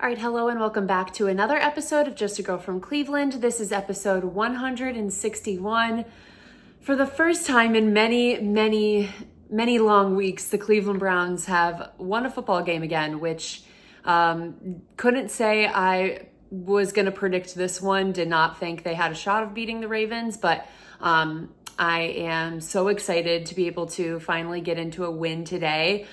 All right, hello and welcome back to another episode of Just a Girl from Cleveland. This is episode 161. For the first time in many long weeks, the Cleveland Browns have won a football game again, which couldn't say I was going to predict this one. Did not think they had a shot of beating the Ravens, but I am so excited to be able to finally get into a win today.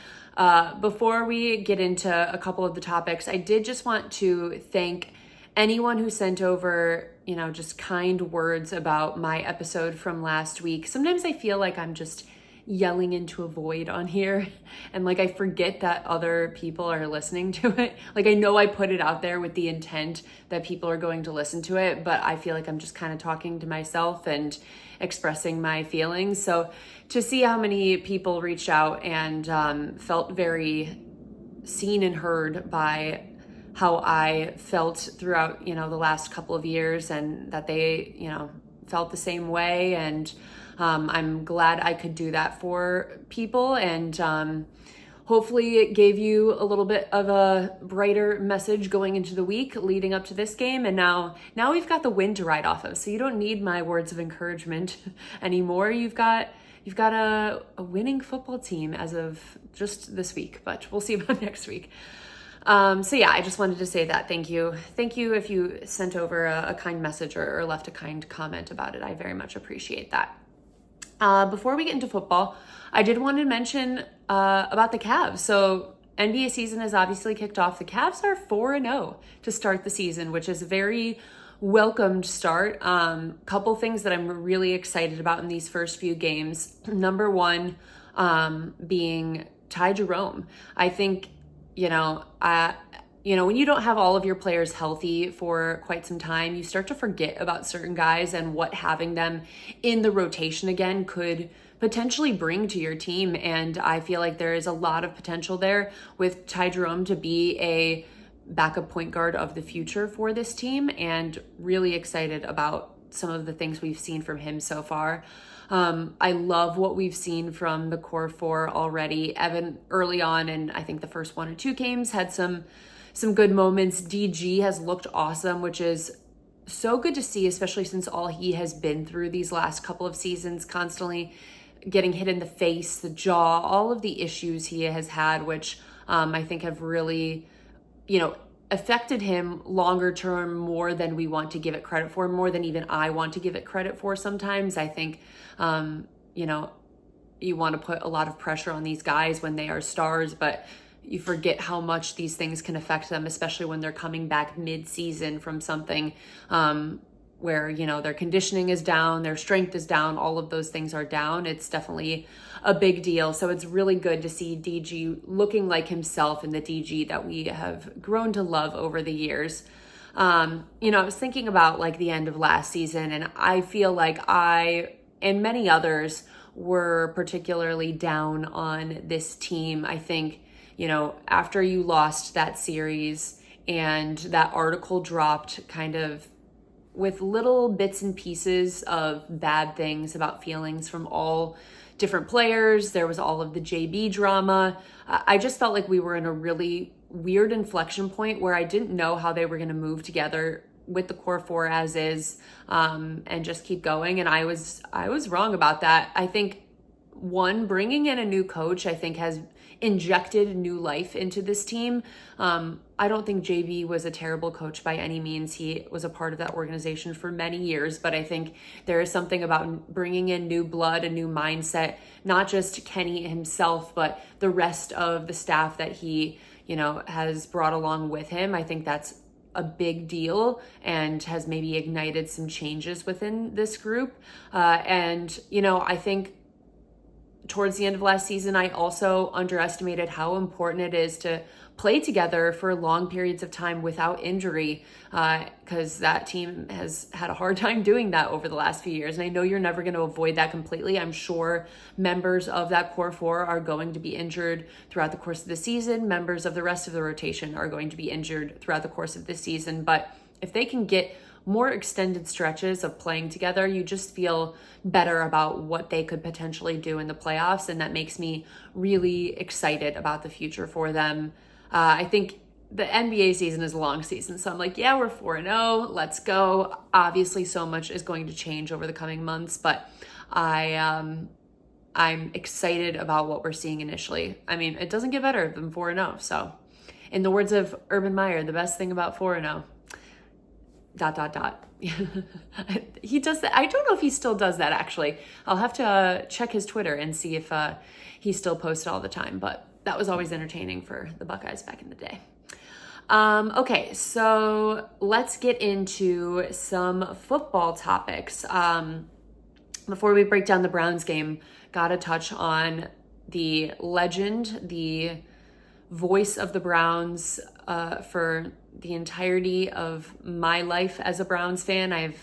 Before we get into a couple of the topics, I did just want to thank anyone who sent over, just kind words about my episode from last week. Sometimes I feel like I'm just yelling into a void on here and like I forget that other people are listening to it. Like I know I put it out there with the intent that people are going to listen to it, but I feel like I'm just kind of talking to myself and expressing my feelings. So to see how many people reached out and felt very seen and heard by how I felt throughout, the last couple of years, and that they, felt the same way. And I'm glad I could do that for people, and hopefully it gave you a little bit of a brighter message going into the week leading up to this game. And now we've got the win to ride off of, so you don't need my words of encouragement anymore. You've got a winning football team as of just this week, but we'll see about next week. So yeah, I just wanted to say that. Thank you if you sent over a kind message or left a kind comment about it. I very much appreciate that. Before we get into football, I did want to mention about the Cavs. So NBA season has obviously kicked off. The Cavs are 4-0 to start the season, which is a very welcomed start. Couple things that I'm really excited about in these first few games. Number one, being Ty Jerome. I think, when you don't have all of your players healthy for quite some time, you start to forget about certain guys and what having them in the rotation again could potentially bring to your team. And I feel like there is a lot of potential there with Ty Jerome to be a backup point guard of the future for this team, and really excited about some of the things we've seen from him so far. I love what we've seen from the core four already. Evan early on, and I think the first 1 or 2 games had some good moments. DG has looked awesome, which is so good to see, especially since all he has been through these last couple of seasons, constantly getting hit in the face, the jaw, all of the issues he has had, which I think have really, affected him longer term more than we want to give it credit for, more than even I want to give it credit for sometimes. I think, you want to put a lot of pressure on these guys when they are stars, but you forget how much these things can affect them, especially when they're coming back mid-season from something where, their conditioning is down, their strength is down, all of those things are down. It's definitely a big deal. So it's really good to see DG looking like himself and the DG that we have grown to love over the years. I was thinking about like the end of last season, and I feel like I and many others were particularly down on this team. I think, after you lost that series and that article dropped kind of with little bits and pieces of bad things about feelings from all different players, there was all of the JB drama. I just felt like we were in a really weird inflection point where I didn't know how they were going to move together with the core four as is, and just keep going. And I was wrong about that. I think bringing in a new coach, I think has injected new life into this team. I don't think JB was a terrible coach by any means. He was a part of that organization for many years, but I think there is something about bringing in new blood, a new mindset, not just Kenny himself, but the rest of the staff that he, has brought along with him. I think that's a big deal and has maybe ignited some changes within this group. I think towards the end of last season, I also underestimated how important it is to play together for long periods of time without injury, because that team has had a hard time doing that over the last few years. And I know you're never going to avoid that completely. I'm sure members of that core four are going to be injured throughout the course of the season. Members of the rest of the rotation are going to be injured throughout the course of the season. But if they can get more extended stretches of playing together, you just feel better about what they could potentially do in the playoffs. And that makes me really excited about the future for them. I think the NBA season is a long season. So I'm like, yeah, we're 4-0. Let's go. Obviously, so much is going to change over the coming months, but I'm excited about what we're seeing initially. I mean, it doesn't get better than 4-0. So in the words of Urban Meyer, the best thing about 4-0, ... He does that. I don't know if he still does that, actually. I'll have to check his Twitter and see if he still posts all the time, but that was always entertaining for the Buckeyes back in the day. Okay, so let's get into some football topics. Before we break down the Browns game, gotta touch on the legend, the voice of the Browns for the entirety of my life as a Browns fan.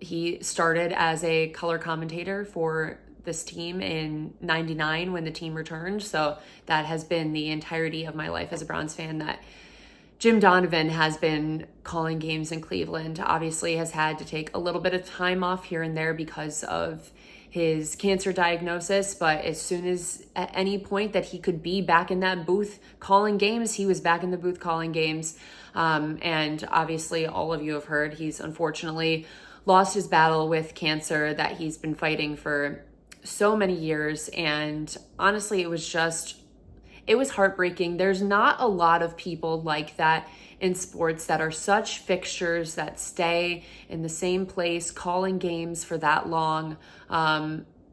He started as a color commentator for this team in '99 when the team returned. So that has been the entirety of my life as a Browns fan, that Jim Donovan has been calling games in Cleveland. Obviously has had to take a little bit of time off here and there because of his cancer diagnosis, but as soon as at any point that he could be back in that booth calling games, he was back in the booth calling games. And obviously all of you have heard he's unfortunately lost his battle with cancer that he's been fighting for so many years. And honestly, it was heartbreaking. There's not a lot of people like that in sports that are such fixtures, that stay in the same place calling games for that long,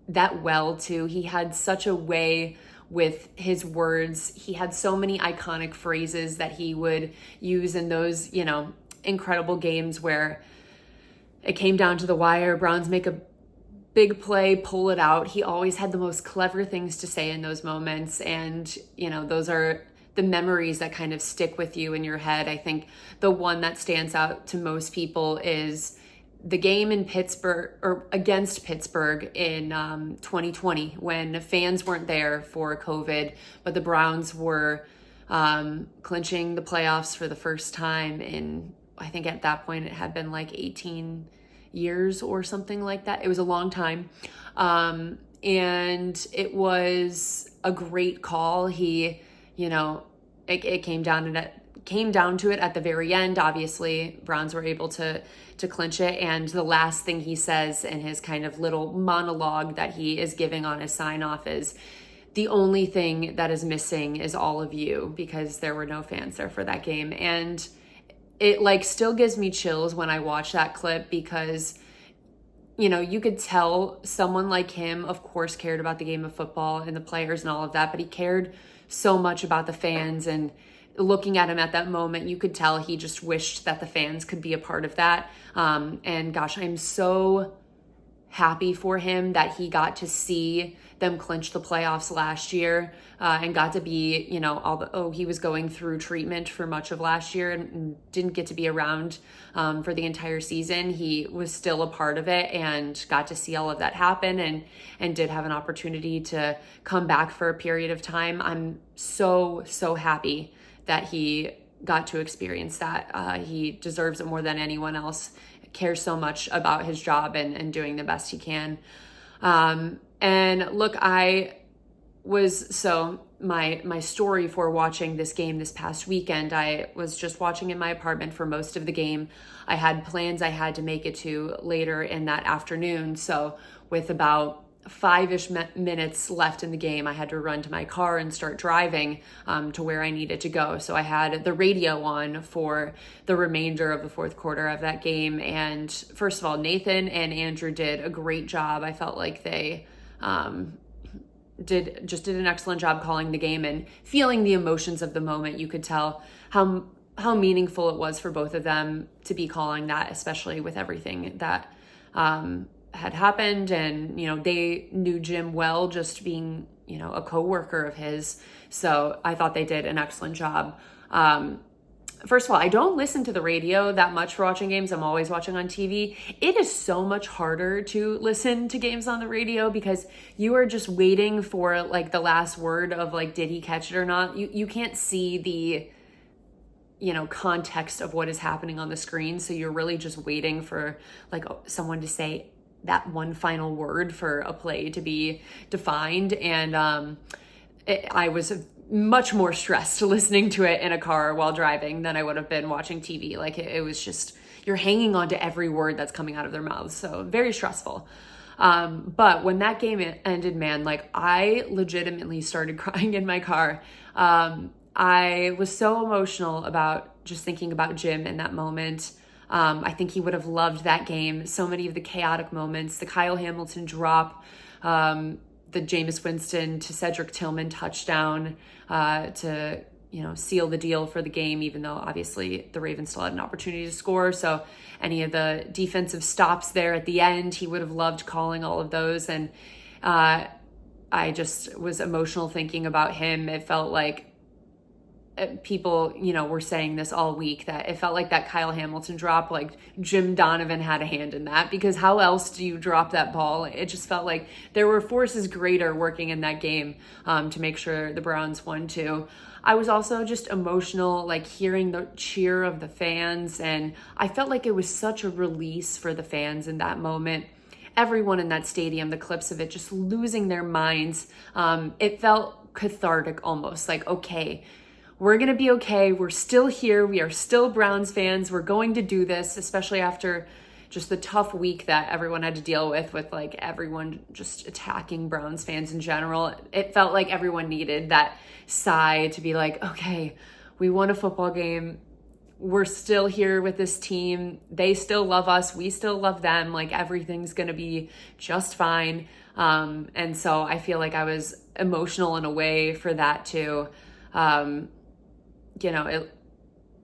that well too. He had such a way with his words. He had so many iconic phrases that he would use in those, incredible games where it came down to the wire, Browns make a big play, pull it out. He always had the most clever things to say in those moments. And, those are the memories that kind of stick with you in your head. I think the one that stands out to most people is the game in Pittsburgh, or against Pittsburgh in 2020, when fans weren't there for COVID, but the Browns were clinching the playoffs for the first time in, I think at that point it had been like 18 years or something like that. It was a long time. And it was a great call. He, it came down to it at the very end. Obviously, Browns were able to clinch it. And the last thing he says in his kind of little monologue that he is giving on his sign off is, the only thing that is missing is all of you, because there were no fans there for that game. And it still gives me chills when I watch that clip, because you could tell someone like him, of course, cared about the game of football and the players and all of that, but he cared so much about the fans. And looking at him at that moment, you could tell he just wished that the fans could be a part of that. And gosh, I'm so happy for him that he got to see them clinch the playoffs last year, and got to be, he was going through treatment for much of last year and didn't get to be around for the entire season. He was still a part of it and got to see all of that happen, and did have an opportunity to come back for a period of time. I'm so happy that he got to experience that. He deserves it more than anyone else. Cares so much about his job and doing the best he can. And look, my story for watching this game this past weekend, I was just watching in my apartment for most of the game. I had plans I had to make it to later in that afternoon. So with about 5-ish minutes left in the game, I had to run to my car and start driving to where I needed to go. So I had the radio on for the remainder of the fourth quarter of that game. And first of all, Nathan and Andrew did a great job. I felt like they did an excellent job calling the game and feeling the emotions of the moment. You could tell how meaningful it was for both of them to be calling that, especially with everything that had happened. And they knew Jim well, just being a coworker of his. So I thought they did an excellent job. First of all, I don't listen to the radio that much for watching games. I'm always watching on TV. It is so much harder to listen to games on the radio because you are just waiting for the last word of did he catch it or not? You can't see the context of what is happening on the screen. So you're really just waiting for someone to say that one final word for a play to be defined. And I was much more stressed listening to it in a car while driving than I would have been watching TV. Like it was just, you're hanging on to every word that's coming out of their mouths. So very stressful. But when that game ended, man, like I legitimately started crying in my car. I was so emotional about just thinking about Jim in that moment. I think he would have loved that game. So many of the chaotic moments, the Kyle Hamilton drop, the Jameis Winston to Cedric Tillman touchdown to, seal the deal for the game, even though obviously the Ravens still had an opportunity to score. So any of the defensive stops there at the end, he would have loved calling all of those. And I just was emotional thinking about him. It felt like people, were saying this all week, that it felt like that Kyle Hamilton drop, like Jim Donovan had a hand in that, because how else do you drop that ball? It just felt like there were forces greater working in that game to make sure the Browns won too. I was also just emotional, like hearing the cheer of the fans, and I felt like it was such a release for the fans in that moment. Everyone in that stadium, the clips of it, just losing their minds. It felt cathartic almost, like, okay, we're going to be okay. We're still here. We are still Browns fans. We're going to do this, especially after just the tough week that everyone had to deal with like everyone just attacking Browns fans in general. It felt like everyone needed that sigh to be like, okay, we won a football game. We're still here with this team. They still love us. We still love them. Like everything's going to be just fine. And so I feel like I was emotional in a way for that too.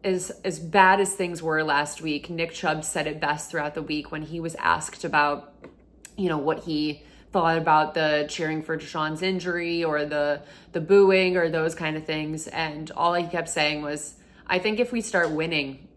As bad as things were last week, Nick Chubb said it best throughout the week when he was asked about, what he thought about the cheering for Deshaun's injury or the booing or those kind of things. And all he kept saying was, I think if we start winning,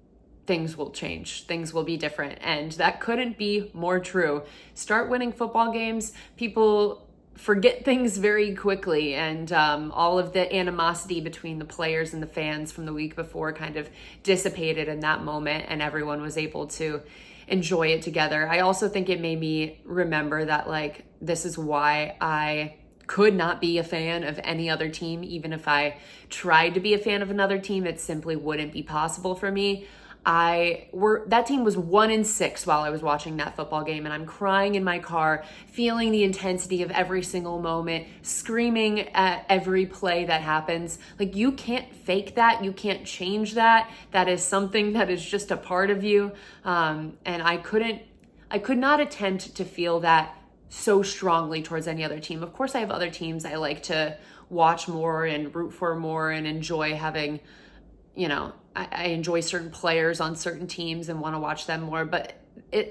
things will change. Things will be different. And that couldn't be more true. Start winning football games. People forget things very quickly, and all of the animosity between the players and the fans from the week before kind of dissipated in that moment, and everyone was able to enjoy it together. I also think it made me remember that, like, this is why I could not be a fan of any other team. Even if I tried to be a fan of another team, it simply wouldn't be possible for me. That team was 1-6 while I was watching that football game, and I'm crying in my car, feeling the intensity of every single moment, screaming at every play that happens. Like, you can't fake that. You can't change that. That is something that is just a part of you. And I could not attempt to feel that so strongly towards any other team. Of course, I have other teams I like to watch more and root for more and enjoy having, I enjoy certain players on certain teams and want to watch them more, but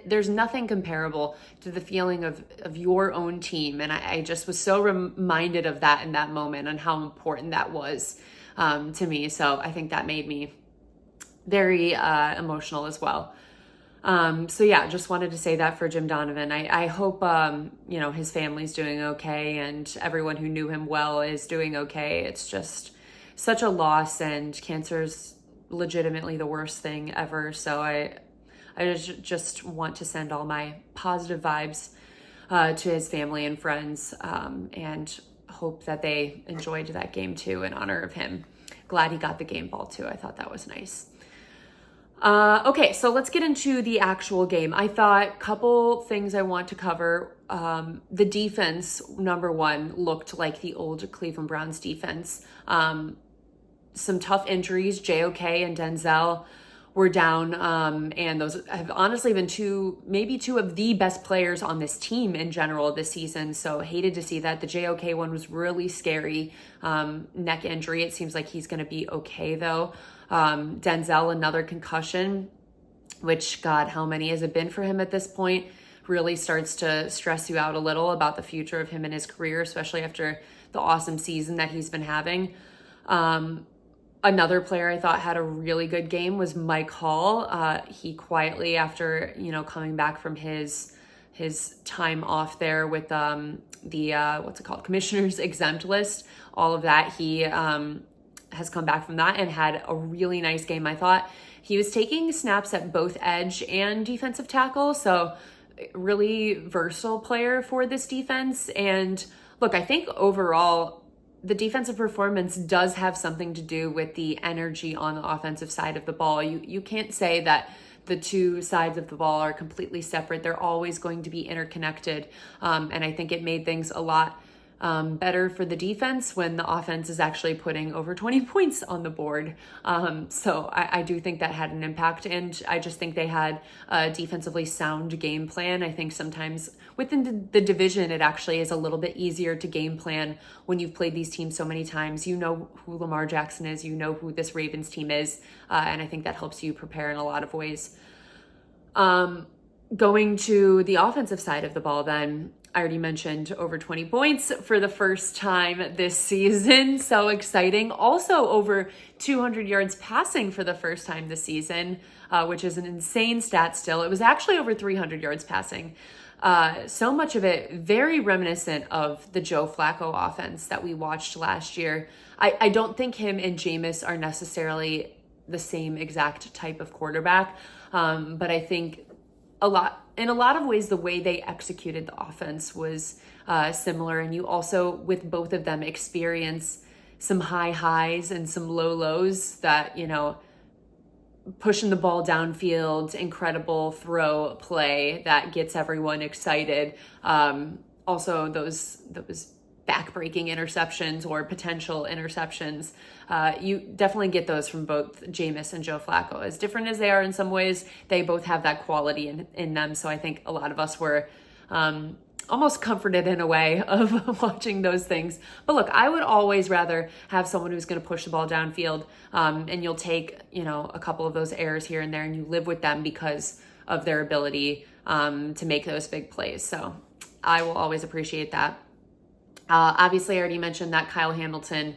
there's nothing comparable to the feeling of your own team. And I just was so reminded of that in that moment and how important that was to me. So I think that made me very emotional as well. So yeah, just wanted to say that for Jim Donovan. I hope, his family's doing okay and everyone who knew him well is doing okay. It's just such a loss, and cancer's legitimately the worst thing ever. So I just want to send all my positive vibes to his family and friends, and hope that they enjoyed that game too in honor of him. Glad he got the game ball too. I thought that was nice. Okay, so let's get into the actual game. I thought couple things I want to cover. The defense, number one, looked like the old Cleveland Browns defense. Some tough injuries. JOK and Denzel were down, and those have honestly been two of the best players on this team in general this season. So hated to see that. The JOK one was really scary. Neck injury. It seems like he's going to be okay though. Denzel, another concussion, which, God, how many has it been for him at this point? Really starts to stress you out a little about the future of him and his career, especially after the awesome season that he's been having. Another player I thought had a really good game was Mike Hall. He quietly, after, coming back from his time off there with commissioner's exempt list, all of that, he has come back from that and had a really nice game. I thought he was taking snaps at both edge and defensive tackle, so really versatile player for this defense. And look, I think overall the defensive performance does have something to do with the energy on the offensive side of the ball. You can't say that the two sides of the ball are completely separate. They're always going to be interconnected. And I think it made things a lot better for the defense when the offense is actually putting over 20 points on the board. So I do think that had an impact, and I just think they had a defensively sound game plan. I think sometimes within the division, it actually is a little bit easier to game plan when you've played these teams so many times. You know who Lamar Jackson is, you know who this Ravens team is, and I think that helps you prepare in a lot of ways. Going to the offensive side of the ball then, I already mentioned over 20 points for the first time this season. So exciting. Also over 200 yards passing for the first time this season, which is an insane stat still. It was actually over 300 yards passing. So much of it very reminiscent of the Joe Flacco offense that we watched last year. I don't think him and Jameis are necessarily the same exact type of quarterback, but I think in a lot of ways, the way they executed the offense was similar. And you also, with both of them, experience some high highs and some low lows that, pushing the ball downfield, incredible throw play that gets everyone excited. Also, those back-breaking interceptions or potential interceptions. You definitely get those from both Jameis and Joe Flacco. As different as they are in some ways, they both have that quality in them. So I think a lot of us were almost comforted in a way of watching those things. But look, I would always rather have someone who's going to push the ball downfield, and you'll take, a couple of those errors here and there, and you live with them because of their ability to make those big plays. So I will always appreciate that. Obviously, I already mentioned that Kyle Hamilton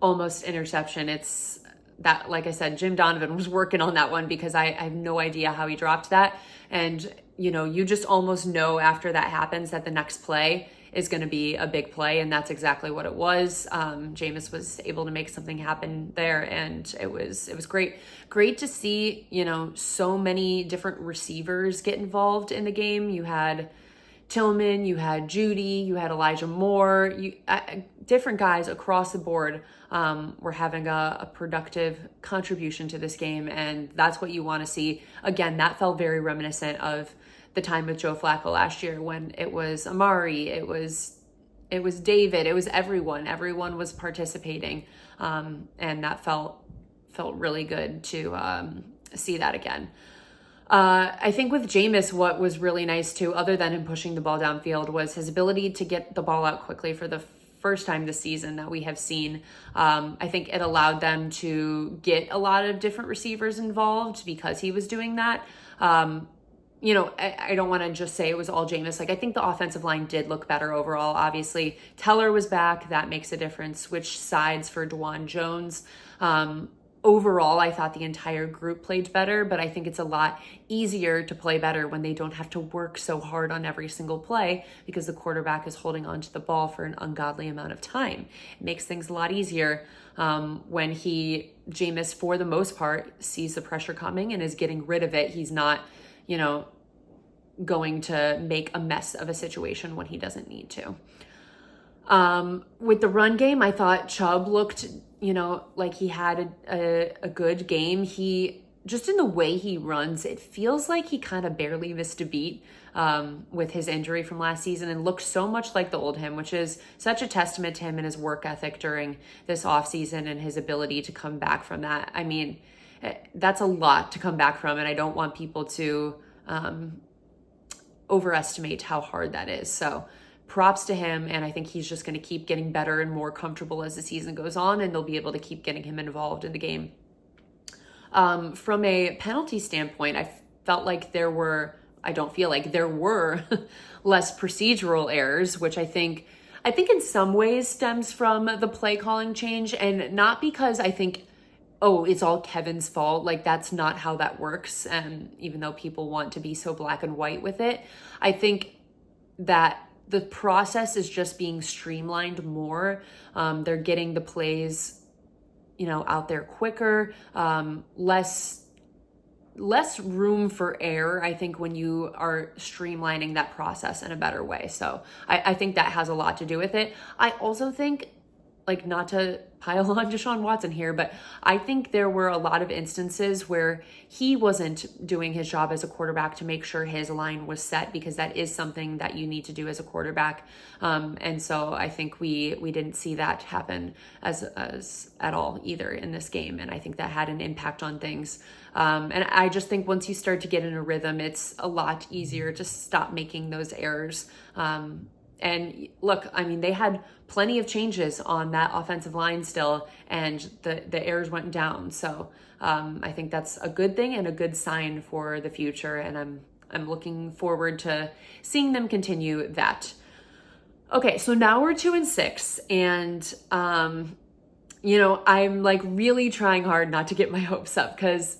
almost interception. It's that, like I said, Jim Donovan was working on that one because I have no idea how he dropped that. And, you just almost know after that happens that the next play is going to be a big play. And that's exactly what it was. Jameis was able to make something happen there. And it was great. Great to see, so many different receivers get involved in the game. You had Tillman, you had Judy, you had Elijah Moore, different guys across the board were having a productive contribution to this game, and that's what you want to see. Again, that felt very reminiscent of the time with Joe Flacco last year when it was Amari, it was David, it was everyone. Everyone was participating, and that felt really good to see that again. I think with Jameis, what was really nice too, other than him pushing the ball downfield, was his ability to get the ball out quickly for the first time this season that we have seen. I think it allowed them to get a lot of different receivers involved because he was doing that. I don't want to just say it was all Jameis. I think the offensive line did look better overall. Obviously, Teller was back. That makes a difference. Switched sides for DeJuan Jones. Overall, I thought the entire group played better, but I think it's a lot easier to play better when they don't have to work so hard on every single play because the quarterback is holding onto the ball for an ungodly amount of time. It makes things a lot easier when Jameis, for the most part, sees the pressure coming and is getting rid of it. He's not, going to make a mess of a situation when he doesn't need to. With the run game, I thought Chubb looked, like he had a good game. He, just in the way he runs, it feels like he kind of barely missed a beat with his injury from last season and looked so much like the old him, which is such a testament to him and his work ethic during this offseason and his ability to come back from that. I mean, that's a lot to come back from, and I don't want people to overestimate how hard that is. So props to him, and I think he's just going to keep getting better and more comfortable as the season goes on, and they'll be able to keep getting him involved in the game. From a penalty standpoint, I don't feel like there were less procedural errors, which I think in some ways stems from the play calling change, and not because I think, it's all Kevin's fault. That's not how that works. And even though people want to be so black and white with it, I think that the process is just being streamlined more. They're getting the plays, out there quicker, less room for error, I think, when you are streamlining that process in a better way. So I think that has a lot to do with it. I also think like, not to pile on Deshaun Watson here, but I think there were a lot of instances where he wasn't doing his job as a quarterback to make sure his line was set, because that is something that you need to do as a quarterback. And so I think we didn't see that happen as at all either in this game. And I think that had an impact on things. And I just think once you start to get in a rhythm, it's a lot easier to stop making those errors. And look, I mean, they had plenty of changes on that offensive line still, and the errors went down. So I think that's a good thing and a good sign for the future. And I'm looking forward to seeing them continue that. Okay, so now we're 2-6, and I'm like really trying hard not to get my hopes up, because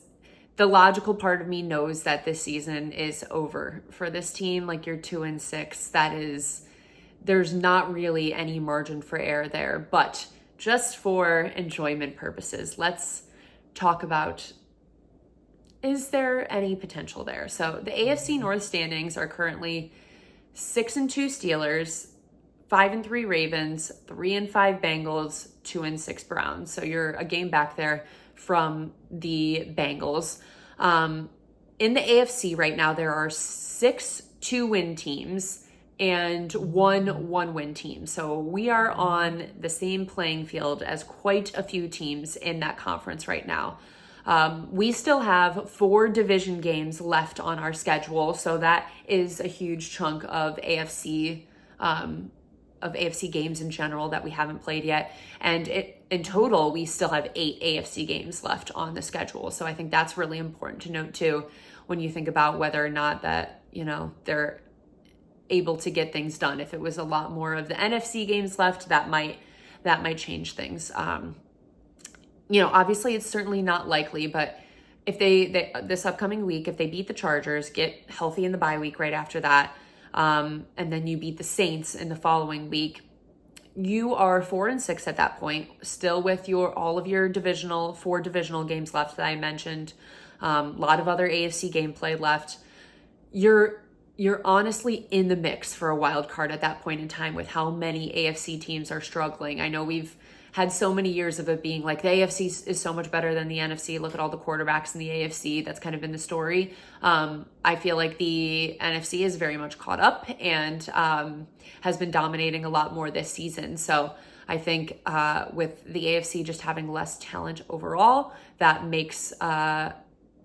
the logical part of me knows that this season is over for this team. Like, you're 2-6. There's not really any margin for error there. But just for enjoyment purposes, let's talk about, is there any potential there? So the AFC North standings are currently 6-2 Steelers, 5-3 Ravens, 3-5 Bengals, 2-6 Browns. So you're a game back there from the Bengals. In the AFC right now, there are 6 2-win teams and 1 1-win team. So we are on the same playing field as quite a few teams in that conference right now. We still have 4 division games left on our schedule. So that is a huge chunk of AFC games in general that we haven't played yet. And in total, we still have 8 AFC games left on the schedule. So I think that's really important to note too, when you think about whether or not that, they're able to get things done. If it was a lot more of the NFC games left, that might change things. Obviously it's certainly not likely, but if they this upcoming week, if they beat the Chargers, get healthy in the bye week right after that, and then you beat the Saints in the following week, you are 4-6 at that point, still with all of your 4 divisional games left that I mentioned. A lot of other AFC gameplay left. You're honestly in the mix for a wild card at that point in time with how many AFC teams are struggling. I know we've had so many years of it being like the AFC is so much better than the NFC. Look at all the quarterbacks in the AFC. That's kind of been the story. I feel like the NFC is very much caught up and has been dominating a lot more this season. So I think with the AFC just having less talent overall, that makes a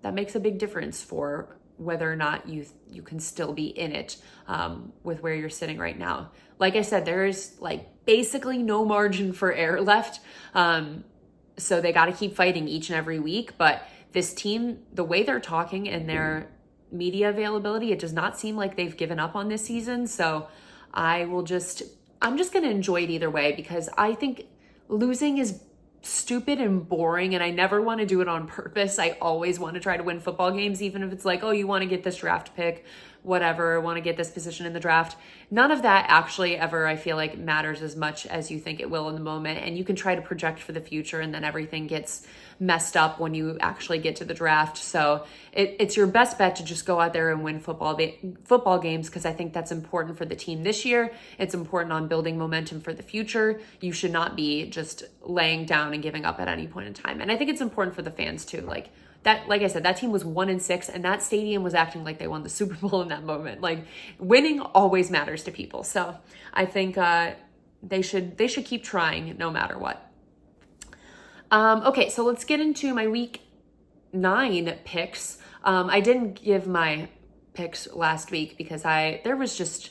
big difference for whether or not you can still be in it with where you're sitting right now. Like I said, there is basically no margin for error left. So they got to keep fighting each and every week. But this team, the way they're talking and their media availability, it does not seem like they've given up on this season. So I'm just going to enjoy it either way, because I think losing is stupid and boring, and I never want to do it on purpose. I always want to try to win football games, even if it's like, oh, you want to get this draft pick, whatever, want to get this position in the draft. None of that actually ever, I feel like, matters as much as you think it will in the moment. And you can try to project for the future, and then everything gets messed up when you actually get to the draft. So it's your best bet to just go out there and win football games, because I think that's important for the team this year. It's important on building momentum for the future. You should not be just laying down and giving up at any point in time. And I think it's important for the fans too. Like I said, that team was 1-6, and that stadium was acting like they won the Super Bowl in that moment. Like, winning always matters to people. So I think they should keep trying no matter what. Okay, so let's get into my week 9 picks. I didn't give my picks last week because there was just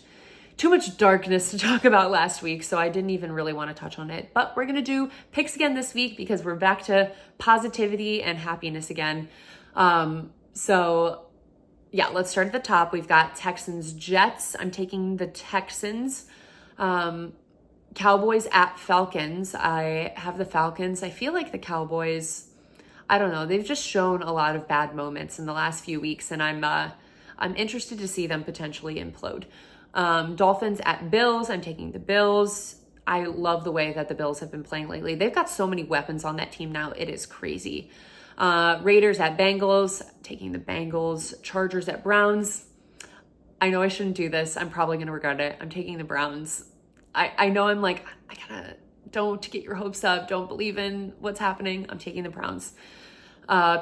too much darkness to talk about last week, so I didn't even really want to touch on it. But we're going to do picks again this week because we're back to positivity and happiness again. So yeah, let's start at the top. We've got Texans, Jets. I'm taking the Texans. Cowboys at Falcons. I have the Falcons. I feel like the Cowboys, I don't know, they've just shown a lot of bad moments in the last few weeks, and I'm interested to see them potentially implode. Dolphins at Bills. I'm taking the Bills. I love the way that the Bills have been playing lately. They've got so many weapons on that team now. It is crazy. Raiders at Bengals. Taking the Bengals. Chargers at Browns. I know I shouldn't do this. I'm probably going to regret it. I'm taking the Browns. I know I'm like, I gotta don't get your hopes up. Don't believe in what's happening. I'm taking the Browns.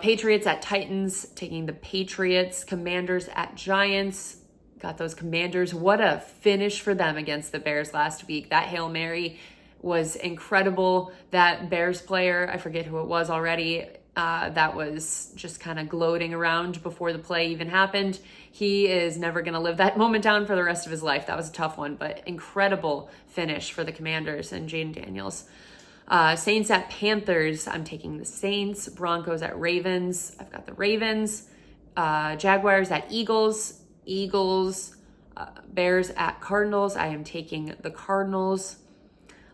Patriots at Titans, taking the Patriots. Commanders at Giants, got those Commanders. What a finish for them against the Bears last week. That Hail Mary was incredible. That Bears player, I forget who it was already, that was just kind of gloating around before the play even happened. He is never going to live that moment down for the rest of his life. That was a tough one, but incredible finish for the Commanders and Jaden Daniels. Saints at Panthers, I'm taking the Saints. Broncos at Ravens, I've got the Ravens. Jaguars at Eagles. Bears at Cardinals, I am taking the Cardinals.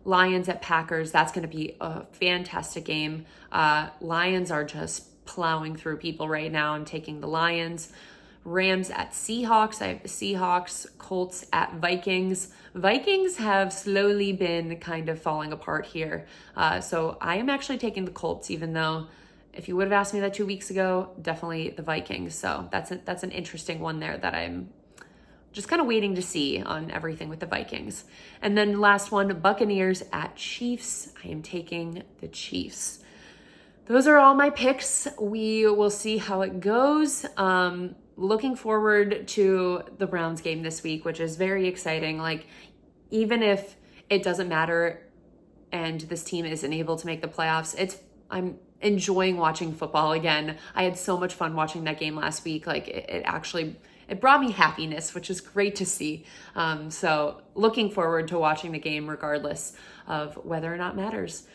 Lions at Packers, that's going to be a fantastic game. Lions are just plowing through people right now. I'm taking the Lions. Rams at Seahawks, I have the Seahawks. Colts at Vikings. Vikings have slowly been kind of falling apart here. So I am actually taking the Colts, even though if you would have asked me that 2 weeks ago, definitely the Vikings. So that's an interesting one there that I'm just kind of waiting to see on everything with the Vikings. And then last one, Buccaneers at Chiefs. I am taking the Chiefs. Those are all my picks. We will see how it goes. Looking forward to the Browns game this week, which is very exciting. Like, even if it doesn't matter and this team isn't able to make the playoffs, I'm enjoying watching football again. I had so much fun watching that game last week. Like, it brought me happiness, which is great to see. So looking forward to watching the game regardless of whether or not it matters.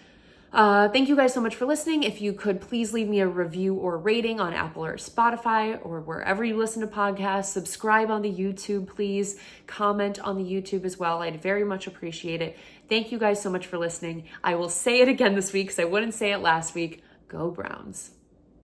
Thank you guys so much for listening. If you could please leave me a review or rating on Apple or Spotify or wherever you listen to podcasts. Subscribe on the YouTube, please. Comment on the YouTube as well. I'd very much appreciate it. Thank you guys so much for listening. I will say it again this week because I wouldn't say it last week. Go Browns.